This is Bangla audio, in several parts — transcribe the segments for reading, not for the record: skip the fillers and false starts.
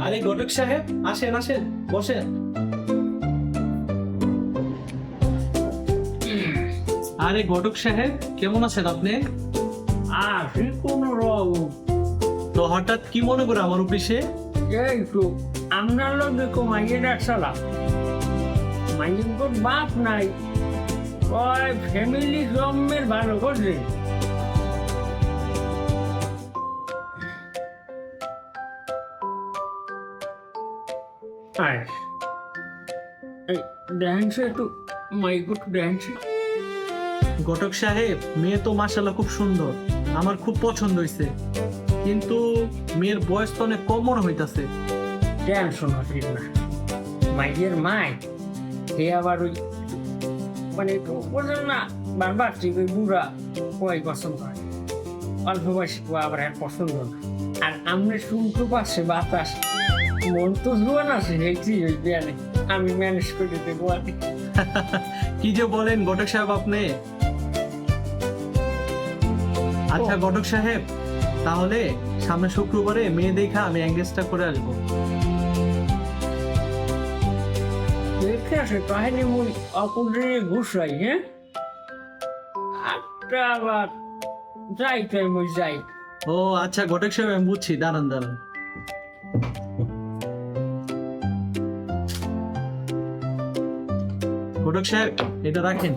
আরে ঘটক সাহেব, আসেন আসেন, বসেন। আরে ঘটক সাহেব, কেমন আছেন আপনি? আছি কোন রকম। তো হঠাৎ কি মনে করে আমার অফিসে? এই তো আপনার লোকে মাইয়ে ডাকছিলাম। মাইয়ের তো বাপ নাই, ওই ফ্যামিলি জন্মের ভালো করছে। ড্যান্সে একটু মাইক ড্যান্সে। ঘটক সাহেব, মেয়ে তো মাশাআল্লাহ খুব সুন্দর, আমার খুব পছন্দ হয়েছে, কিন্তু মেয়ের বয়স তো অনেক কম মনে হইতাছে। টেনশন হচ্ছিস না, মাইয়ের মাই সে আবার ওই মানে একটু বোঝেন না, বারবার ঠিক ওই বুড়া ওই পছন্দ হয়, অল্প বয়সী আবার আর পছন্দ না। আর আমরা শুনতে পাচ্ছি বাতাস, মন তো জোয়ান আছে, হেঁটি ওই বিয়ানে আমি ম্যানেজ করে দেবো আর কি। কি যে বলেন ঘটক সাহেব আপনি। আচ্ছা ঘটক সাহেব, তাহলে সামনে শুক্রবারে মেয়ে দেখা আমি এঙ্গেজটা করে আসবো। দেখে আসে কাহিনী মূল অপরিয়ে ঘুষাই, হ্যাঁ একটা আবার যাই তাই মই যাই। ও আচ্ছা ঘটক সাহেব, আমি বুঝছি, দাঁড়ান দাঁড়ান। ঘটক সাহেব, এটা রাখেন।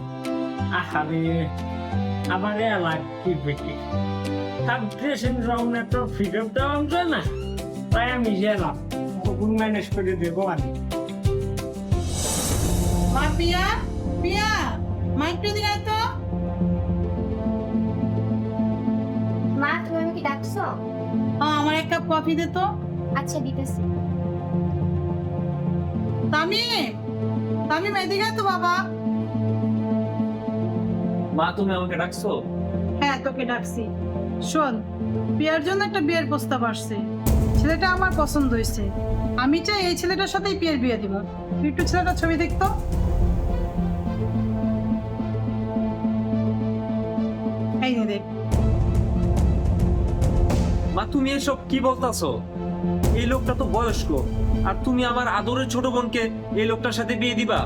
আরে আমার এলাক কি বেটি তার ড্রেসিং রুমে তো ফিরত দেওয়া যায় না, তাই আমি গেলাম, তখন ম্যানেজ করে দেবো আমি। মা পিয়া, পিয়া, মা একটু দিকে আয় তো। মা, তুমি আমাকে ডাকছো? আমার এক কাপ কফি দে তো। আচ্ছা, দিতেছি। তামিম, তামিম এদিকে আয় তো বাবা। মা, তুমি আমাকে ডাকছো? হ্যাঁ, তোকে ডাকছি। শোন, পিয়ার জন্য একটা বিয়ের প্রস্তাব আসছে, ছেলেটা আমার পছন্দ হয়েছে। আমি চাই এই ছেলেটার সাথেই পিয়ার বিয়ে দিব। তুই একটু ছেলেটার ছবি দেখতো। এই নে দেখ। মা, তুমি এসব কি বলতাছো? এই লোকটা তো বয়স্ক, আর তুমি আমার আদরের ছোট বোনকে এই লোকটার সাথে বিয়ে দিবা?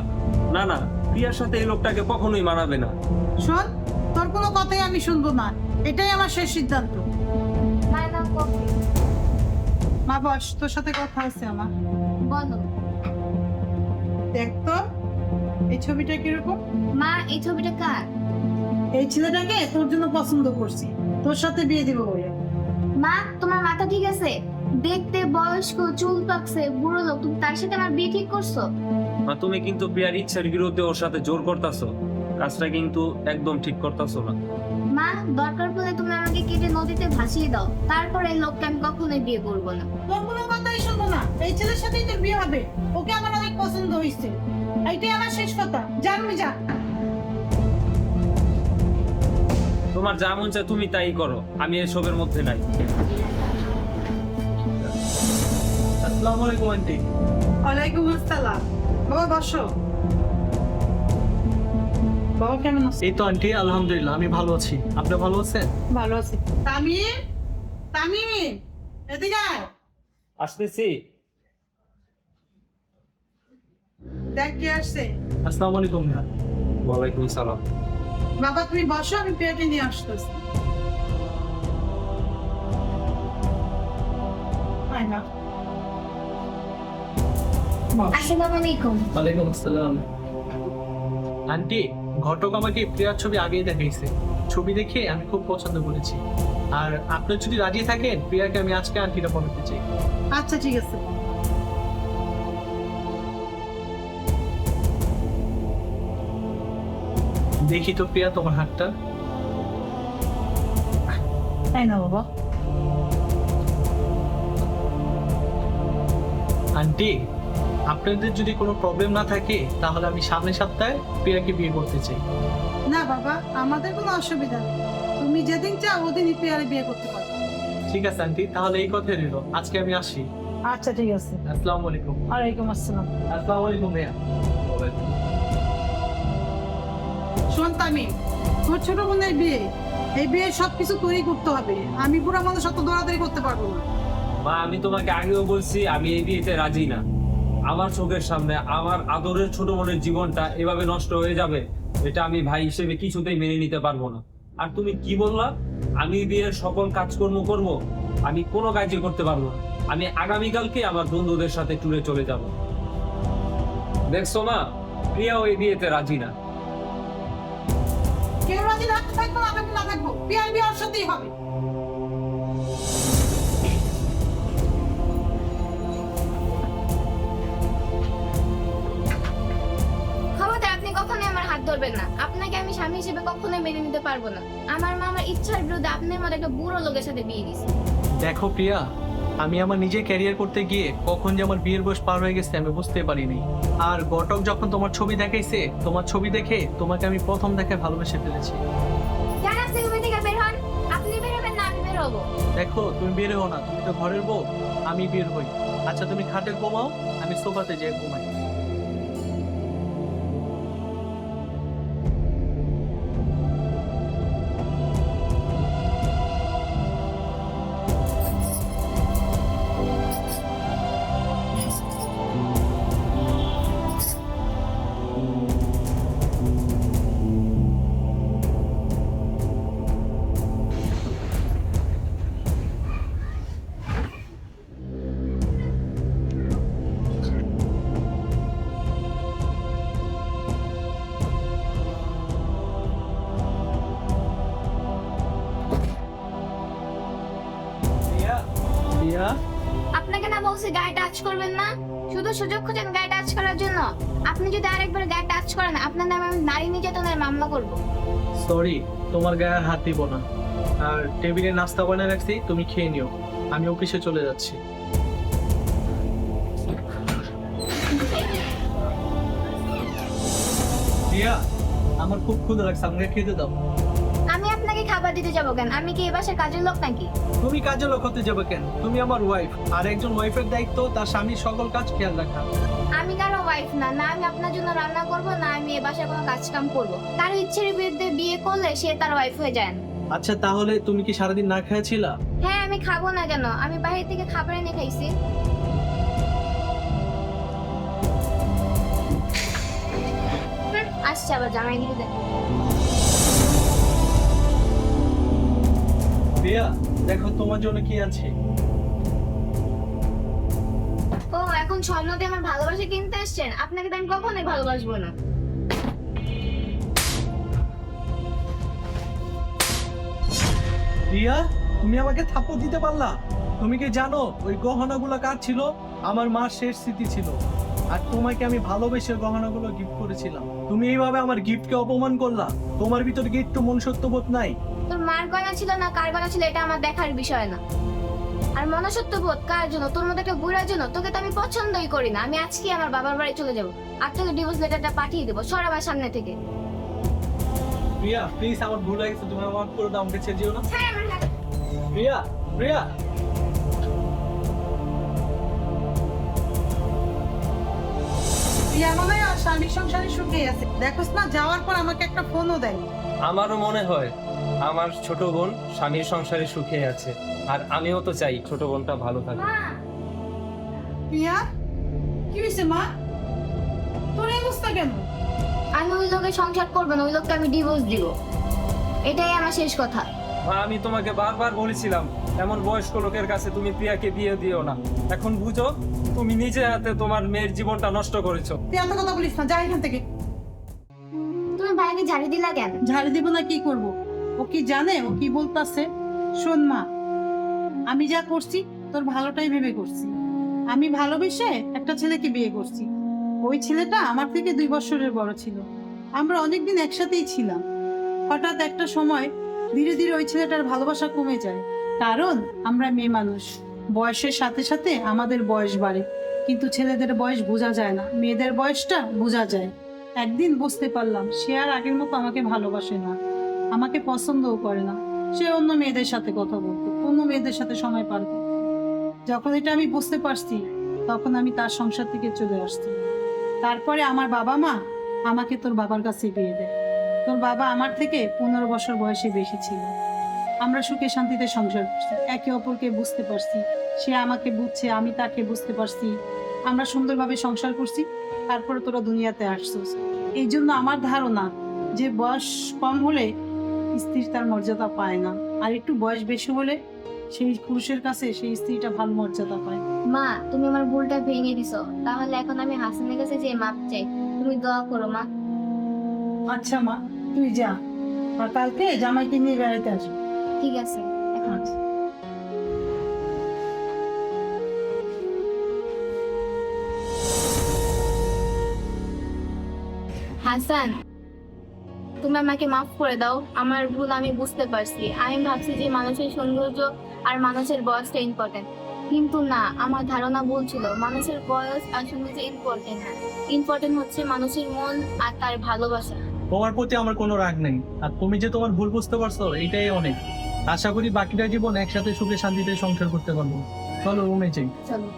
না না, প্রিয়ার সাথে এই লোকটাকে কখনোই মানাবে না। শোন, তোর কোনো কথাই আমি শুনবো না, এটাই আমার শেষ সিদ্ধান্ত। মা, নাও কফি। মা বস, তোর সাথে কথা আছে আমার। বলো। দেখ তো এই ছবিটা কিরকম। মা, এই ছবিটা কার? এই ছেলেটাকে তোর জন্য পছন্দ করছি, তোর সাথে বিয়ে দিব বলে। মা, তোমার মাথা ঠিক আছে? দেখতে বয়স্ক, চুল পাকছে, বুড়ো লোক, তুমি তার সাথে আমার বিয়ে ঠিক করছো? মা, তুমি কিন্তু প্রিয়ার ইচ্ছার বিরুদ্ধে ওর সাথে জোর করতাছো, কাজটা কিন্তু একদম ঠিক করতাছো না। মা, দরকার পড়লে তুমি আমাকে কেটে নদীতে ভাসিয়ে দাও, তারপরে এই লোককে আমি কখনোই বিয়ে করবো না। তোর কোনো কথাই শুনবো না, এই ছেলের সাথেই তোর বিয়ে হবে। ওকে আমার অনেক পছন্দ হয়েছে, এইটাই আমার শেষ কথা। যা আমি যা। তোমার যা মন চায় তুমি তাই করো, আমি এসবের মধ্যে নাই। আসসালামু আলাইকুম আন্টি। ওয়ালাইকুম আসসালাম। বাবা বসো। বাবা কেমন আছে? এই তো আন্টি, আলহামদুলিল্লাহ আমি ভালো আছি। আপনি ভালো আছেন? ভালো আছি। তামিম, তামিম এদিকে আয়। আসতেছি। দেখ কে আসছে। আসসালামু আলাইকুম। ওয়ালাইকুম সালাম। বাবা তুমি বসো, আমি পেয়াকে নিয়ে আসতেছি। আয় না। বস। আসসালামু আলাইকুম। ওয়ালাইকুম আসসালাম। আন্টি, ঘটক আমাকে প্রিয়ার ছবি আগেই দেখাইছে, ছবি দেখে আমি খুব পছন্দ করেছি। আর আপনি যদি রাজি থাকেন, প্রিয়াকে আমি আজকে আন্টিটা পড়াতে চাই। আচ্ছা ঠিক আছে। দেখি তো প্রিয়া তোমার হাতটা। তাই না বাবা। আন্টি, আপনাদের যদি কোনো প্রবলেম না থাকে, তাহলে আমি সামনের সপ্তাহে প্রিয়াকে বিয়ে করতে চাই। না বাবা, আমাদের কোনো অসুবিধা নেই, তুমি যেদিন চাও ওদিনই পেয়ারে বিয়ে করতে পারো। ঠিক আছে আন্টি, তাহলে এই কথাই রইল। আজকে আমি আসি। আচ্ছা ঠিক আছে। আসসালামু আলাইকুম। ওয়ালাইকুম আসসালাম। আসসালামু আলাইকুম ভাইয়া। শোন তামিম, তোর ছোট বোনের বিয়ে, এই বিয়ে সবকিছু তৈরি করতে হবে। আমি বুড়া মানুষ অত দৌড়াদৌড়ি করতে পারবো না। মা আমি তোমাকে আগেও বলছি আমি এই বিয়েতে রাজি না। আমার চোখের সামনে আমার আদরের ছোট বোনের জীবনটা এভাবে নষ্ট হয়ে যাবে, এটা আমি ভাই হিসেবে কিছুতেই মেনে নিতে পারবো না। আর তুমি কি বললা আমি বিয়ের সকল কাজকর্ম করব? আমি কোনো কাজই করতে পারবো না। আমি আগামীকালকে আমার বন্ধুদের সাথে ট্যুরে চলে যাব। দেখছো মা, প্রিয়াও এই বিয়েতে রাজি না। কেউ রাজি না থাকবো, না থাকবো, পিয়ার বিয়ে ওর সাথেই হবে। ক্ষমতা আপনি কখনোই আমার হাত ধরবেন না। আপনাকে আমি স্বামী হিসেবে কখনোই মেনে নিতে পারবো না। আমার মা আমার ইচ্ছার বিরুদ্ধে আপনার মতো একটা বুড়ো লোকের সাথে বিয়ে দিয়েছে। দেখো প্রিয়া, আমি আমার নিজে ক্যারিয়ার করতে গিয়ে কখন যে আমার বিয়ের বয়স পার হয়ে গেছে আমি বুঝতে পারিনি। আর ঘটক যখন তোমার ছবি দেখাইছে, তোমার ছবি দেখে তোমাকে আমি প্রথম দেখে ভালোবেসে ফেলেছি। যান আপনি রুমে থেকে বের হন। আপনি বের হবেন না, আমি বের হবো। দেখো তুমি বের হও না, তুমি তো ঘরের বউ, আমি বের হই। আচ্ছা তুমি খাটে ঘুমাও, আমি সোফাতে যেয়ে ঘুমাই। প্রিয়া, প্রিয়া, আপনাকে না বলছি গায়ে টাচ করবেন না? শুধু সুযোগ খুঁজেন গায়ে টাচ করার জন্য। আপনি যদি আরেকবার গায়ে টাচ করেন আপনার নামে আমি নারী নির্যাতনের মামলা করব। সরি, তোমার গায়ে আর হাত দিব না। আর টেবিলে নাস্তা বানিয়ে রাখছি, তুমি খেয়ে নিও। আমি অফিসে চলে যাচ্ছি। প্রিয়া, আমার খুব ক্ষুধা লাগছে, আমাকে খেতে দাও। আমি আপনাকে খাবার দিতে যাবো কেন? আমি কি এ বাসার কাজের লোক নাকি? তুমি কাজে লোক হতে যাবে কেন? তুমি আমার ওয়াইফ, আর একজন ওয়াইফের দায়িত্ব তার স্বামীর সকল কাজ খেয়াল রাখা। আমি কারো ওয়াইফ না, না আমি আপনার জন্য রান্না করব, না আমি এ বাসায় কোনো কাজ কাম করবো। কারো ইচ্ছের বিরুদ্ধে বিয়ে করলে সে তার ওয়াইফ হয়ে যায় না। আচ্ছা তাহলে তুমি কি সারাদিন না খেয়েছিলা? হ্যাঁ আমি খাবো না কেন? আমি বাইরে থেকে খাবার এনে খাইছি। আসছে আবার জামাইগিরি দেখো। প্রিয়া, দেখো তোমার জন্য কি আছে। ও এখন স্বর্ণ দিয়ে আমার ভালোবাসা কিনতে আসছেন? আপনাকে তো আমি কখনোই ভালোবাসবো না। প্রিয়া, তুমি আমাকে থাপ্পড় দিতে পারলা? তুমি কি জানো ওই গহনাগুলো কার ছিল? আমার মার শেষ স্মৃতি ছিল। আর তোমাকে আমি ভালোবেসে গহনাগুলো গিফট করেছিলাম। তুমি এইভাবে আমার গিফটকে অপমান করলা। তোমার ভিতরে কি একটু মনুষ্যত্ববোধ নাই? তোর মার গয়না ছিল না কার গয়না ছিল এটা আমার দেখার বিষয় না। আর মনুষ্যত্ববোধ কার জন্য? তোর মতো একটা বুড়ার জন্য? তোকে তো আমি পছন্দই করি না। আমি আজকে আমার বাবার বাড়ি চলে যাবো আর তোকে ডিভোর্স লেটারটা পাঠিয়ে দেবো। সর আমার সামনে থেকে। প্রিয়া প্লিজ, আমার ভুল হয়ে গেছে, তুমি মাফ করে দাও, আমাকে ছেড়ে যেও না। ছাড় আমার হাত। প্রিয়া, প্রিয়া। পিয়া মনে হয় আর স্বামীর সংসারে সুখে আছে। দেখোস না, যাওয়ার পর আমাকে একটা ফোনও দেয়। আমারও মনে হয় আমার ছোট বোন স্বামীর সংসারে সুখে আছে, আর আমিও তো চাই ছোট বোনটা ভালো থাকে। মা পিয়া, কি হয়েছে মা? তোর এই অবস্থা কেন? আমি ওই লোকের সংসার করবো না, ওই লোককে আমি ডিভোর্স দিব। এটাই আমার শেষ কথা। মা আমি তোমাকে বারবার বলেছিলাম এমন বয়স্ক লোকের কাছে তুমি প্রিয়াকে বিয়ে দিও না। এখন বুঝো তুমি নিজে হাতে তোমার মেয়ের জীবনটা নষ্ট করেছো। তুই এত কথা বলিস না, যা এখান থেকে। তুমি ভাইকে ঝাড়ি দিলা কেন? ঝাড়ি দিব না, কি করব? ও কি জানে ও কি বলতাছে? শোন মা, আমি যা করছি তোর ভালোটাই ভেবে করছি। আমি ভালোবেসে একটা ছেলেকে বিয়ে করছি। ওই ছেলেটা আমার থেকে 2 বছরের বড় ছিল। আমরা অনেকদিন একসাথেই ছিলাম। হঠাৎ একটা সময় ধীরে ধীরে ওই ছেলেটার ভালোবাসা কমে যায়। কারণ আমরা মেয়ে মানুষ, বয়সের সাথে সাথে আমাদের বয়স বাড়ে, কিন্তু ছেলেদের বয়স বোঝা যায় না, মেয়েদের বয়সটা বোঝা যায়। একদিন বুঝতে পারলাম সে আর আগের মতো আমাকে ভালোবাসে না, আমাকে পছন্দও করে না। সে অন্য মেয়েদের সাথে কথা বলতো, অন্য মেয়েদের সাথে সময় পার করতো। যখন এটা আমি বুঝতে পারছি তখন আমি তার সংসার থেকে চলে আসছি। তারপরে আমার বাবা মা আমাকে তোর বাবার কাছে বিয়ে দেয়। তোর বাবা আমার থেকে 15 বছর বয়সে বেশি ছিল। আমরা সুখে শান্তিতে সংসার করছি, একে অপরকে বুঝতে পারছি, সে আমাকে বুঝছে, আমি তাকে বুঝতে পারছি, আমরা সুন্দরভাবে সংসার করছি। তারপরে তোরা দুনিয়াতে আসছিস। এই জন্য আমার ধারণা যে বয়স কম হলে স্ত্রী তার মর্যাদা পায় না, আর একটু বয়স বেশি হলে সেই পুরুষের কাছে সেই স্ত্রীটা ভালো মর্যাদা পায়। মা, তুমি আমার ভুলটা ভেঙে দিছো, তাহলে এখন আমি হাসানের কাছে যে মাপ চাই, তুমি দোয়া করো মা। আচ্ছা মা, তুই যা, আর কালকে জামাইকে নিয়ে বেড়াতে আসবি। ঠিক আছে, এখন আচ্ছা। হাসান, তুমি আমাকে মাফ করে দাও, আমার ভুল আমি বুঝতে পারছি। আমি ভাবছি যে মানুষের সৌন্দর্য আর মানুষের বয়সটা ইম্পর্টেন্ট, কিন্তু না, আমার ধারণা ভুল ছিল। মানুষের বয়স আর সৌন্দর্য ইম্পর্টেন্ট না, ইম্পর্টেন্ট হচ্ছে মানুষের মন আর তার ভালোবাসা। তোমার প্রতি আমার কোনো রাগ নেই, আর তুমি যে তোমার ভুল বুঝতে পারছো এটাই অনেক। আশা করি বাকিটা জীবন একসাথে সুখে শান্তিতে সংসার করতে পারবো। চলো রুমে যাই। চলো।